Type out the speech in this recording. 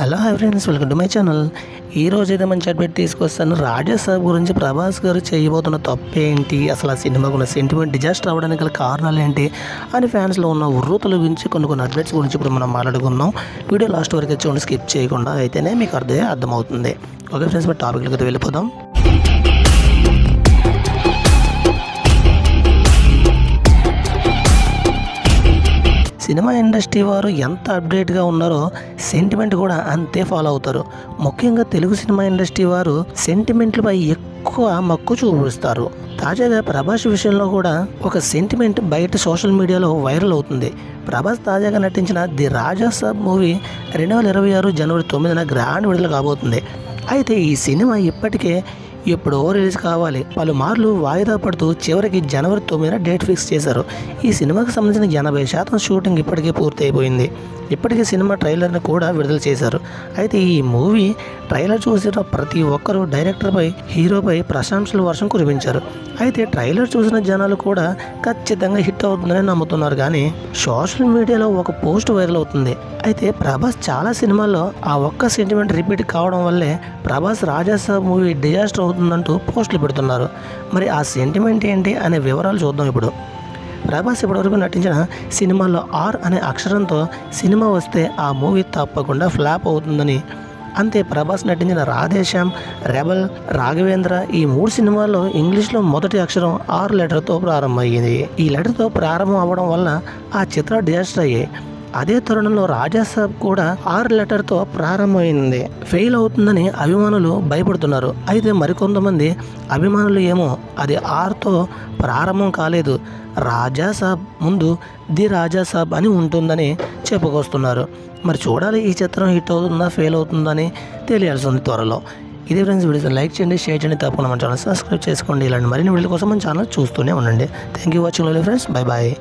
Hello hi friends, welcome to my channel. ఈ రోజు అయితే మంచి అప్డేట్ తీసుకొస్తాను. రాజా సాబ్ గురించి ప్రభాస్ గారు చేయబోతున్న తప్పేంటి, అసలు ఆ సినిమాకు ఉన్న సెంటిమెంట్ డిజాస్టర్ అవ్వడానికి గల కారణాలు ఏంటి అని ఫ్యాన్స్లో ఉన్న ఉర్రూతల గురించి కొన్ని అప్డేట్స్ గురించి ఇప్పుడు మనం మాట్లాడుకుందాం. వీడియో లాస్ట్ వరకు చూడండి, స్కిప్ చేయకుండా, అయితేనే మీకు అర్థమవుతుంది. ఓకే ఫ్రెండ్స్, మరి టాపిక్లోకి అయితే వెళ్ళిపోదాం. సినిమా ఇండస్ట్రీ వారు ఎంత అప్డేట్గా ఉన్నారో సెంటిమెంట్ కూడా అంతే ఫాలో అవుతారు. ముఖ్యంగా తెలుగు సినిమా ఇండస్ట్రీ వారు సెంటిమెంట్లపై ఎక్కువ మక్కువ చూపిస్తారు. తాజాగా ప్రభాస్ విషయంలో కూడా ఒక సెంటిమెంట్ బయట సోషల్ మీడియాలో వైరల్ అవుతుంది. ప్రభాస్ తాజాగా నటించిన ది రాజా సాబ్ మూవీ 2026 జనవరి 9న గ్రాండ్ విడుదల కాబోతుంది. అయితే ఈ సినిమా ఇప్పటికే ఎప్పుడో రిలీజ్ కావాలి పలుమార్లు వాయిదా పడుతూ చివరికి జనవరి 9న డేట్ ఫిక్స్ చేశారు. ఈ సినిమాకి సంబంధించిన 80% షూటింగ్ ఇప్పటికే పూర్తి అయిపోయింది. ఇప్పటికే సినిమా ట్రైలర్ని కూడా విడుదల చేశారు. అయితే ఈ మూవీ ట్రైలర్ చూసిన ప్రతి ఒక్కరూ డైరెక్టర్పై, హీరోపై ప్రశంసల వర్షం కురిపించారు. అయితే ట్రైలర్ చూసిన జనాలు కూడా ఖచ్చితంగా హిట్ అవుతుందని నమ్ముతున్నారు. కానీ సోషల్ మీడియాలో ఒక పోస్ట్ వైరల్ అవుతుంది. అయితే ప్రభాస్ చాలా సినిమాల్లో ఆ ఒక్క సెంటిమెంట్ రిపీట్ కావడం వల్లే ప్రభాస్ రాజా సాబ్ మూవీ డిజాస్టర్ అవుతుందంటూ పోస్టులు పెడుతున్నారు. మరి ఆ సెంటిమెంట్ ఏంటి అనే వివరాలు చూద్దాం ఇప్పుడు. ప్రభాస్ ఇప్పటివరకు నటించిన సినిమాల్లో ఆర్ అనే అక్షరంతో సినిమా వస్తే ఆ మూవీ తప్పకుండా ఫ్లాప్ అవుతుందని, అంతే ప్రభాస్ నటించిన రాధేశ్యామ్, రెబల్, రాఘవేంద్ర ఈ 3 సినిమాల్లో ఇంగ్లీష్లో మొదటి అక్షరం ఆర్ లెటర్తో ప్రారంభమయ్యింది. ఈ లెటర్తో ప్రారంభం అవ్వడం వల్ల ఆ చిత్రాలు డిజాస్టర్ అయ్యాయి. అదే తరుణంలో రాజా సాబ్ కూడా ఆర్ లెటర్తో ప్రారంభమైంది. ఫెయిల్ అవుతుందని అభిమానులు భయపడుతున్నారు. అయితే మరికొంతమంది అభిమానులు ఏమో అది ఆర్తో ప్రారంభం కాలేదు, రాజా సాబ్ ముందు ది రాజా సాబ్ అని ఉంటుందని చెప్పుకొస్తున్నారు. మరి చూడాలి ఈ చిత్రం హిట్ అవుతుందా ఫెయిల్ అవుతుందని తెలియాల్సింది త్వరలో. ఇదే ఫ్రెండ్స్, వీడియోని లైక్ చేయండి, షేర్ చేయండి, తప్పకుండా మన ఛానల్ సబ్స్క్రైబ్ చేసుకోండి. ఇలాంటి మరిన్ని వీడియోల కోసం మన ఛానల్ చూస్తూనే ఉండండి. Thank you watching friends, bye bye.